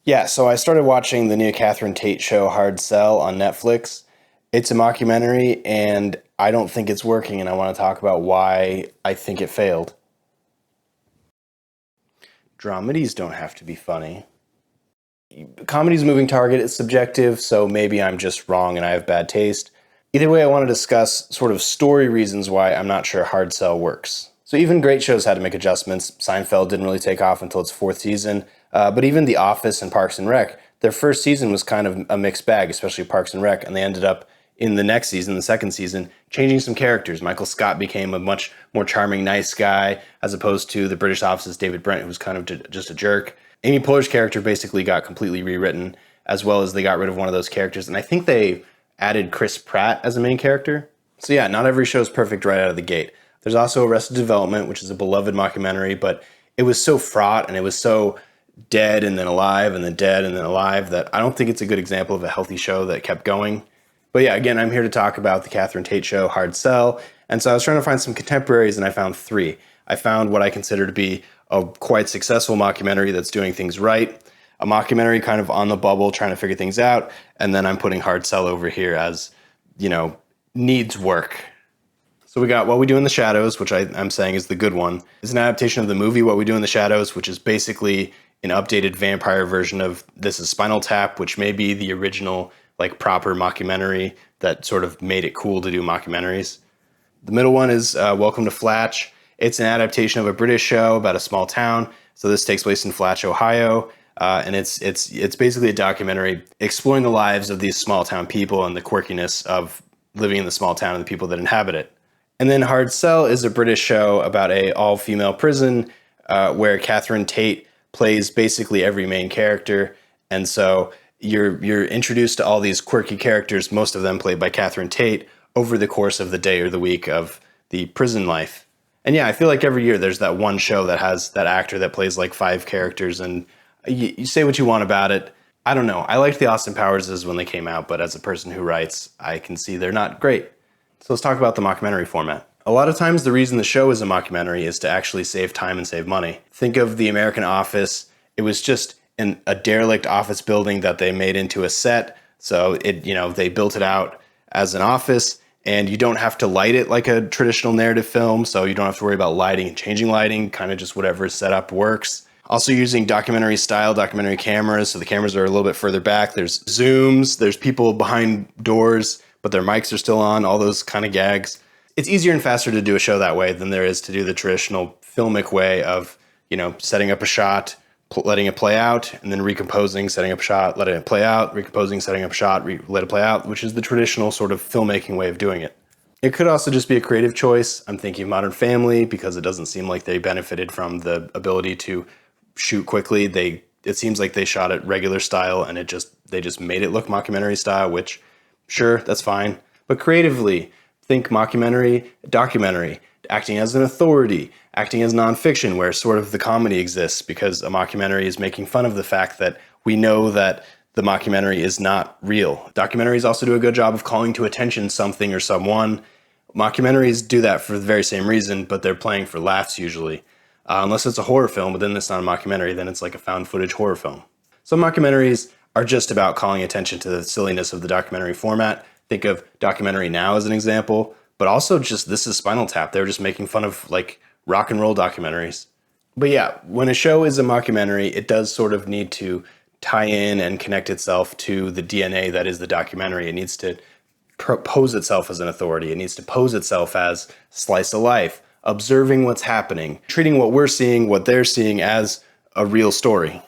Yeah, so I started watching the new Catherine Tate show Hard Sell on Netflix. It's a mockumentary, and I don't think it's working, and I want to talk about why I think it failed. Dramedies don't have to be funny. Comedy's a moving target, it's subjective, so maybe I'm just wrong and I have bad taste. Either way, I want to discuss sort of story reasons why I'm not sure Hard Sell works. So even great shows had to make adjustments. Seinfeld didn't really take off until its fourth season, but even The Office and Parks and Rec, their first season was kind of a mixed bag, especially Parks and Rec, and they ended up in the next season, the second season, changing some characters. Michael Scott became a much more charming, nice guy, as opposed to the British Office's David Brent, who was kind of just a jerk. Amy Poehler's character basically got completely rewritten, as well as they got rid of one of those characters, and I think they added Chris Pratt as a main character. So yeah, not every show is perfect right out of the gate. There's also Arrested Development, which is a beloved mockumentary, but it was so fraught and it was so dead and then alive and then dead and then alive that I don't think it's a good example of a healthy show that kept going. But yeah, again, I'm here to talk about the Catherine Tate show, Hard Sell. And so I was trying to find some contemporaries and I found three. I found what I consider to be a quite successful mockumentary that's doing things right, a mockumentary kind of on the bubble trying to figure things out, and then I'm putting Hard Sell over here as, needs work. So we got What We Do in the Shadows, which I'm saying is the good one. It's an adaptation of the movie What We Do in the Shadows, which is basically an updated vampire version of This Is Spinal Tap, which may be the original, proper mockumentary that sort of made it cool to do mockumentaries. The middle one is Welcome to FLATCH. It's an adaptation of a British show about a small town. So this takes place in FLATCH, Ohio. And it's basically a documentary exploring the lives of these small town people and the quirkiness of living in the small town and the people that inhabit it. And then Hard Sell is a British show about a all-female prison where Catherine Tate plays basically every main character. And so you're introduced to all these quirky characters, most of them played by Catherine Tate, over the course of the day or the week of the prison life. And yeah, I feel like every year there's that one show that has that actor that plays like five characters, and you say what you want about it. I don't know. I liked the Austin Powerses when they came out, but as a person who writes, I can see they're not great. So let's talk about the mockumentary format. A lot of times the reason the show is a mockumentary is to actually save time and save money. Think of The American Office. It was just a derelict office building that they made into a set. So they built it out as an office, and you don't have to light it like a traditional narrative film. So you don't have to worry about lighting and changing lighting, kind of just whatever setup works. Also using documentary style, documentary cameras. So the cameras are a little bit further back. There's zooms, there's people behind doors, but their mics are still on, all those kind of gags. It's easier and faster to do a show that way than there is to do the traditional filmic way of, setting up a shot, letting it play out, and then recomposing, setting up a shot, letting it play out, recomposing, setting up a shot, let it play out, which is the traditional sort of filmmaking way of doing it. It could also just be a creative choice. I'm thinking of Modern Family because it doesn't seem like they benefited from the ability to shoot quickly. It seems like they shot it regular style and they just made it look mockumentary style, which sure, that's fine. But creatively, think mockumentary, documentary, acting as an authority, acting as nonfiction, where sort of the comedy exists because a mockumentary is making fun of the fact that we know that the mockumentary is not real. Documentaries also do a good job of calling to attention something or someone. Mockumentaries do that for the very same reason, but they're playing for laughs usually. Unless it's a horror film, but then it's not a mockumentary, then it's like a found footage horror film. Some mockumentaries are just about calling attention to the silliness of the documentary format. Think of Documentary Now as an example, but also just This Is Spinal Tap. They were just making fun of rock and roll documentaries. But yeah, when a show is a mockumentary, it does sort of need to tie in and connect itself to the DNA that is the documentary. It needs to pose itself as an authority. It needs to pose itself as slice of life, observing what's happening, treating what we're seeing, what they're seeing as a real story.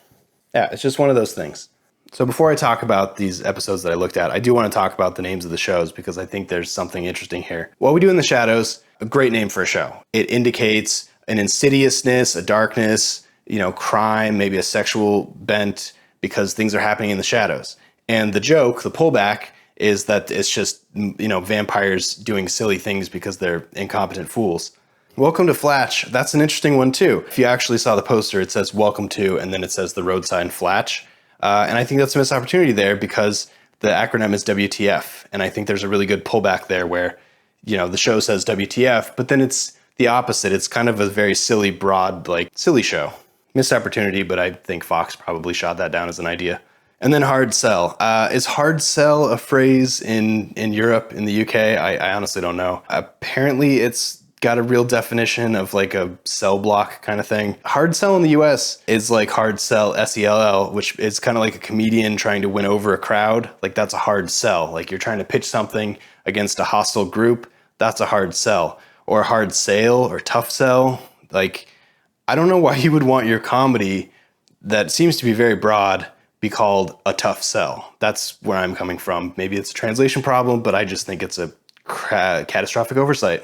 Yeah, it's just one of those things. So before I talk about these episodes that I looked at, I do want to talk about the names of the shows because I think there's something interesting here. What We Do in the Shadows, a great name for a show. It indicates an insidiousness, a darkness, crime, maybe a sexual bent because things are happening in the shadows. And the joke, the pullback, is that it's just, vampires doing silly things because they're incompetent fools. Welcome to FLATCH. That's an interesting one too. If you actually saw the poster, it says welcome to, and then it says the road sign FLATCH. And I think that's a missed opportunity there because the acronym is WTF. And I think there's a really good pullback there where, the show says WTF, but then it's the opposite. It's kind of a very silly, broad, silly show. Missed opportunity, but I think Fox probably shot that down as an idea. And then hard sell. Is hard sell a phrase in Europe, in the UK? I honestly don't know. Apparently it's got a real definition of like a cell block kind of thing. Hard sell in the US is like hard sell, S-E-L-L, which is kind of like a comedian trying to win over a crowd. Like that's a hard sell. Like you're trying to pitch something against a hostile group. That's a hard sell. Or a hard sale or tough sell. Like, I don't know why you would want your comedy that seems to be very broad be called a tough sell. That's where I'm coming from. Maybe it's a translation problem, but I just think it's a catastrophic oversight.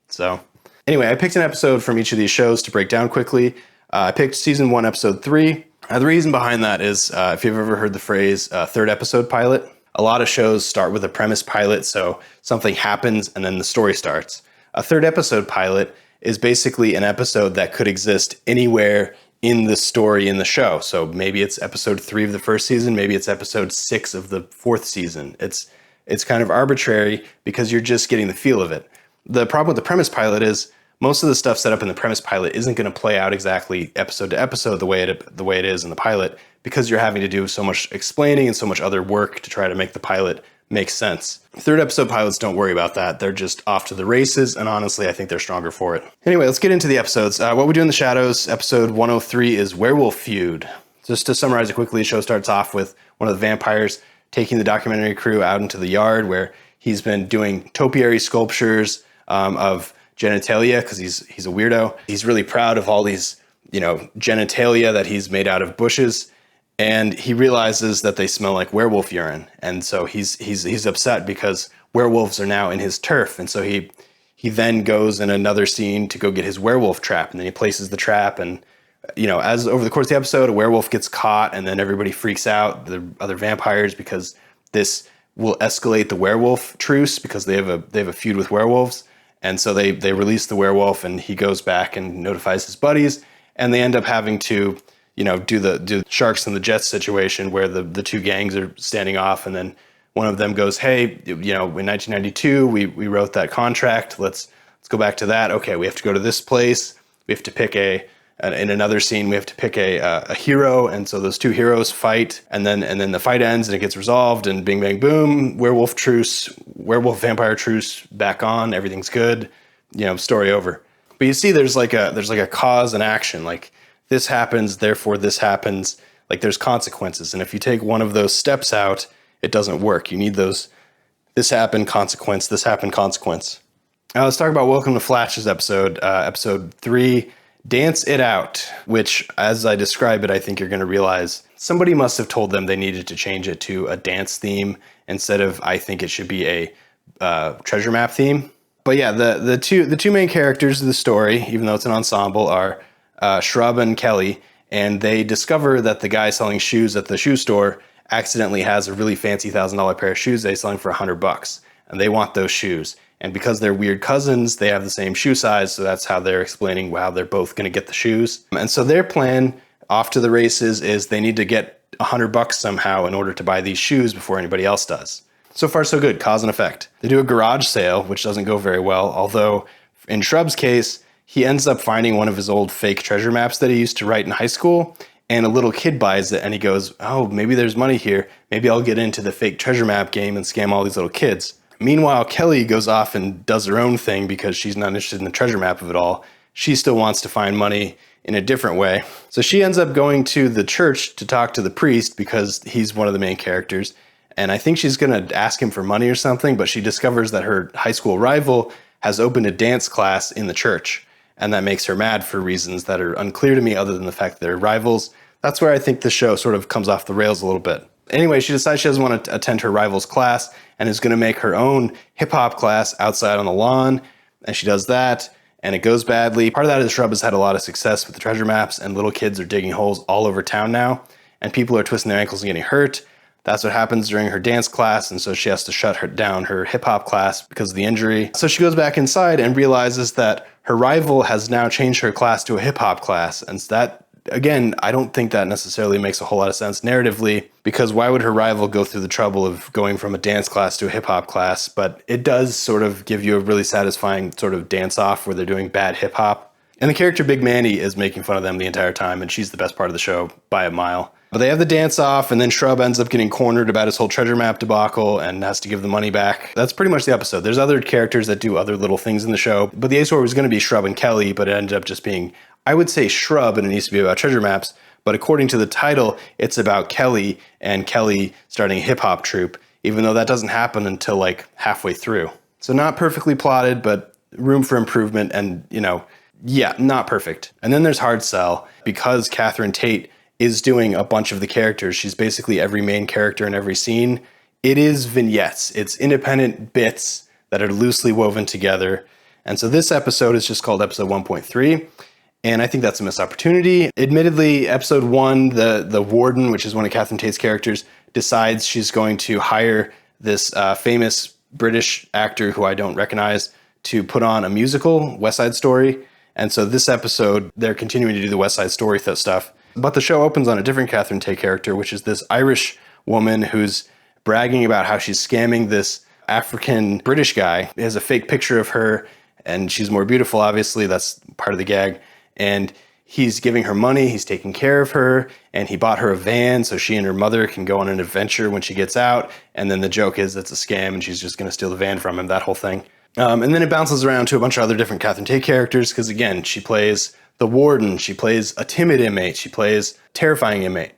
So anyway, I picked an episode from each of these shows to break down quickly. I picked season 1, episode 3. The reason behind that is if you've ever heard the phrase third episode pilot, a lot of shows start with a premise pilot, so something happens and then the story starts. A third episode pilot is basically an episode that could exist anywhere in the story in the show. So maybe it's episode 3 of the first season, maybe it's episode 6 of the 4th season. It's kind of arbitrary because you're just getting the feel of it. The problem with the premise pilot is most of the stuff set up in the premise pilot isn't going to play out exactly episode to episode the way it is in the pilot, because you're having to do so much explaining and so much other work to try to make the pilot make sense. Third episode pilots don't worry about that. They're just off to the races, and honestly, I think they're stronger for it. Anyway, let's get into the episodes. What We Do in the Shadows, episode 103 is Werewolf Feud. Just to summarize it quickly, the show starts off with one of the vampires taking the documentary crew out into the yard where he's been doing topiary sculptures of genitalia because he's a weirdo. He's really proud of all these, genitalia that he's made out of bushes, and he realizes that they smell like werewolf urine, and so he's upset because werewolves are now in his turf, and so he then goes in another scene to go get his werewolf trap, and then he places the trap, and as over the course of the episode, a werewolf gets caught, and then everybody freaks out, the other vampires, because this will escalate the werewolf truce because they have a feud with werewolves. And so they release the werewolf, and he goes back and notifies his buddies, and they end up having to, do the sharks and the jets situation where the two gangs are standing off, and then one of them goes, hey, in 1992 we wrote that contract. Let's go back to that. Okay, we have to go to this place. We have to pick in another scene, we have to pick a hero, and so those two heroes fight, and then the fight ends and it gets resolved, and bing bang boom, werewolf vampire truce back on, everything's good, story over. But you see, there's like a cause and action, like this happens, therefore this happens, like there's consequences, and if you take one of those steps out, it doesn't work. You need those, this happened, consequence, this happened, consequence. Now let's talk about Welcome to FLATCH's episode 3. Dance It Out, which, as I describe it, I think you're going to realize somebody must have told them they needed to change it to a dance theme instead of, I think it should be a treasure map theme. But yeah, the two main characters of the story, even though it's an ensemble, are Shrub and Kelly, and they discover that the guy selling shoes at the shoe store accidentally has a really fancy $1,000 pair of shoes that he's selling for $100, and they want those shoes. And because they're weird cousins, they have the same shoe size, so that's how they're explaining how they're both going to get the shoes. And so their plan, off to the races, is they need to get $100 somehow in order to buy these shoes before anybody else does. So far, so good, cause and effect. They do a garage sale, which doesn't go very well, although in Shrub's case, he ends up finding one of his old fake treasure maps that he used to write in high school, and a little kid buys it, and he goes, oh, maybe there's money here. Maybe I'll get into the fake treasure map game and scam all these little kids. Meanwhile, Kelly goes off and does her own thing because she's not interested in the treasure map of it all. She still wants to find money in a different way. So she ends up going to the church to talk to the priest because he's one of the main characters. And I think she's going to ask him for money or something, but she discovers that her high school rival has opened a dance class in the church. And that makes her mad for reasons that are unclear to me other than the fact that they're rivals. That's where I think the show sort of comes off the rails a little bit. Anyway, she decides she doesn't want to attend her rival's class and is going to make her own hip-hop class outside on the lawn. And she does that, and it goes badly. Part of that is Shrub has had a lot of success with the treasure maps, and little kids are digging holes all over town now, and people are twisting their ankles and getting hurt. That's what happens during her dance class, and so she has to shut down her hip-hop class because of the injury. So she goes back inside and realizes that her rival has now changed her class to a hip-hop class, and that, again, I don't think that necessarily makes a whole lot of sense narratively, because why would her rival go through the trouble of going from a dance class to a hip-hop class? But it does sort of give you a really satisfying sort of dance-off where they're doing bad hip-hop. And the character Big Manny is making fun of them the entire time, and she's the best part of the show by a mile. But they have the dance off, and then Shrub ends up getting cornered about his whole treasure map debacle and has to give the money back. That's pretty much the episode. There's other characters that do other little things in the show, but the A story was going to be Shrub and Kelly, but it ended up just being, I would say Shrub, and it needs to be about treasure maps, but according to the title, it's about Kelly and Kelly starting a hip-hop troupe, even though that doesn't happen until like halfway through. So not perfectly plotted, but room for improvement, and, you know, yeah, not perfect. And then there's Hard Sell, because Catherine Tate is doing a bunch of the characters. She's basically every main character in every scene. It is vignettes. It's independent bits that are loosely woven together. And so this episode is just called episode 1.3. And I think that's a missed opportunity. Admittedly, episode 1, the warden, which is one of Catherine Tate's characters, decides she's going to hire this famous British actor who I don't recognize to put on a musical, West Side Story. And so this episode, they're continuing to do the West Side Story stuff. But the show opens on a different Catherine Tate character, which is this Irish woman who's bragging about how she's scamming this African British guy. He has a fake picture of her, and she's more beautiful, obviously. That's part of the gag. And he's giving her money, he's taking care of her, and he bought her a van so she and her mother can go on an adventure when she gets out. And then the joke is it's a scam and she's just going to steal the van from him, that whole thing. And then it bounces around to a bunch of other different Catherine Tate characters, because again, she plays the warden, she plays a timid inmate, she plays a terrifying inmate,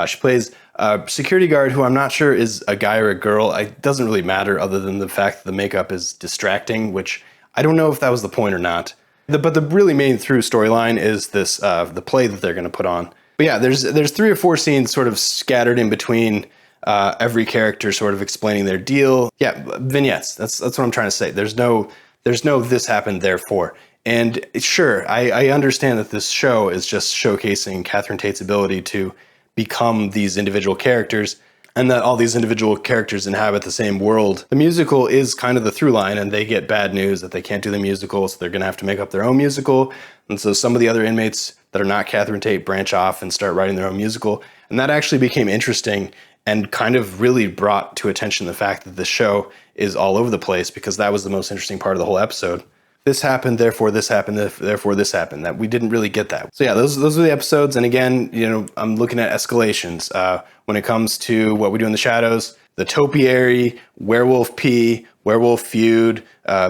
she plays a security guard who I'm not sure is a guy or a girl. It doesn't really matter other than the fact that the makeup is distracting, which I don't know if that was the point or not. But the really main through storyline is this the play that they're going to put on. But yeah, there's 3 or 4 scenes sort of scattered in between every character sort of explaining their deal. Yeah, vignettes. That's what I'm trying to say. There's no this happened therefore. And sure, I understand that this show is just showcasing Catherine Tate's ability to become these individual characters, and that all these individual characters inhabit the same world. The musical is kind of the through line, and they get bad news that they can't do the musical, so they're going to have to make up their own musical. And so some of the other inmates that are not Catherine Tate branch off and start writing their own musical. And that actually became interesting and kind of really brought to attention the fact that the show is all over the place, because that was the most interesting part of the whole episode. This happened, therefore this happened, therefore this happened. That we didn't really get that. So yeah, those are the episodes. And again, you know, I'm looking at escalations when it comes to What We Do in the Shadows, the topiary, werewolf pee, werewolf feud,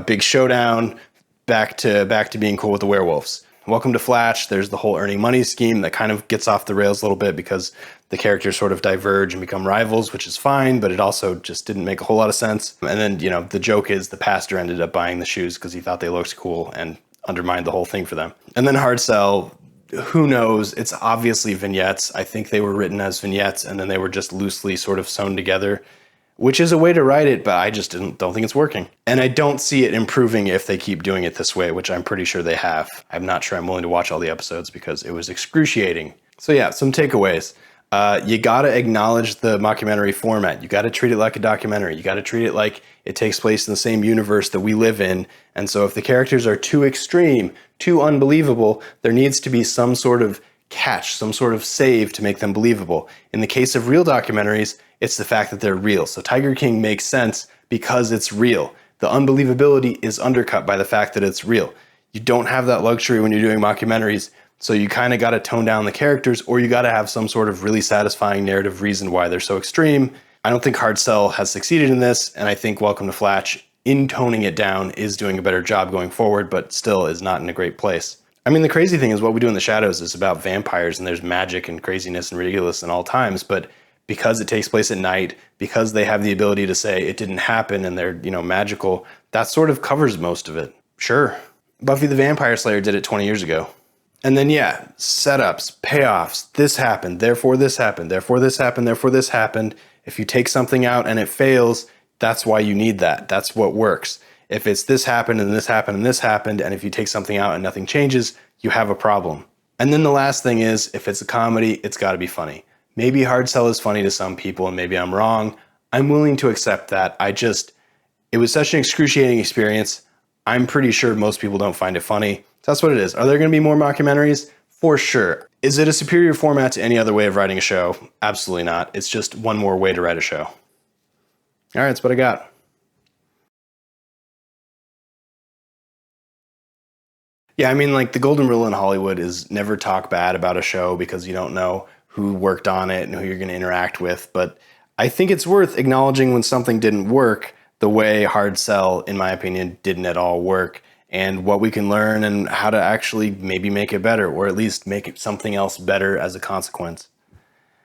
big showdown, back to being cool with the werewolves. Welcome to Flatch. There's the whole earning money scheme that kind of gets off the rails a little bit because the characters sort of diverge and become rivals, which is fine, but it also just didn't make a whole lot of sense. And then, you know, the joke is the pastor ended up buying the shoes because he thought they looked cool and undermined the whole thing for them. And then Hard Sell, who knows? It's obviously vignettes. I think they were written as vignettes and then they were just loosely sort of sewn together, which is a way to write it, but I just don't think it's working. And I don't see it improving if they keep doing it this way, which I'm pretty sure they have. I'm not sure I'm willing to watch all the episodes because it was excruciating. So yeah, some takeaways. You gotta acknowledge the mockumentary format. You gotta treat it like a documentary. You gotta treat it like it takes place in the same universe that we live in. And so if the characters are too extreme, too unbelievable, there needs to be some sort of catch, some sort of save to make them believable. In the case of real documentaries, it's the fact that they're real. So Tiger King makes sense because it's real. The unbelievability is undercut by the fact that it's real. You don't have that luxury when you're doing mockumentaries, so you kind of got to tone down the characters, or you got to have some sort of really satisfying narrative reason why they're so extreme. I don't think Hard Sell has succeeded in this, and I think Welcome to Flatch, in toning it down, is doing a better job going forward, but still is not in a great place. I mean, the crazy thing is What We Do in the Shadows is about vampires, and there's magic and craziness and ridiculous in all times, but because it takes place at night, because they have the ability to say it didn't happen and they're, you know, magical, that sort of covers most of it. Sure. Buffy the Vampire Slayer did it 20 years ago. And then, yeah, setups, payoffs, this happened, therefore this happened, therefore this happened, therefore this happened. If you take something out and it fails, that's why you need that. That's what works. If it's this happened and this happened and this happened, and if you take something out and nothing changes, you have a problem. And then the last thing is, if it's a comedy, it's got to be funny. Maybe Hard Sell is funny to some people, and maybe I'm wrong. I'm willing to accept that. It was such an excruciating experience. I'm pretty sure most people don't find it funny. So that's what it is. Are there going to be more mockumentaries? For sure. Is it a superior format to any other way of writing a show? Absolutely not. It's just one more way to write a show. All right, that's what I got. Yeah, I mean, like the golden rule in Hollywood is never talk bad about a show because you don't know who worked on it and who you're going to interact with. But I think it's worth acknowledging when something didn't work the way Hard Sell, in my opinion, didn't at all work, and what we can learn and how to actually maybe make it better, or at least make it something else better as a consequence.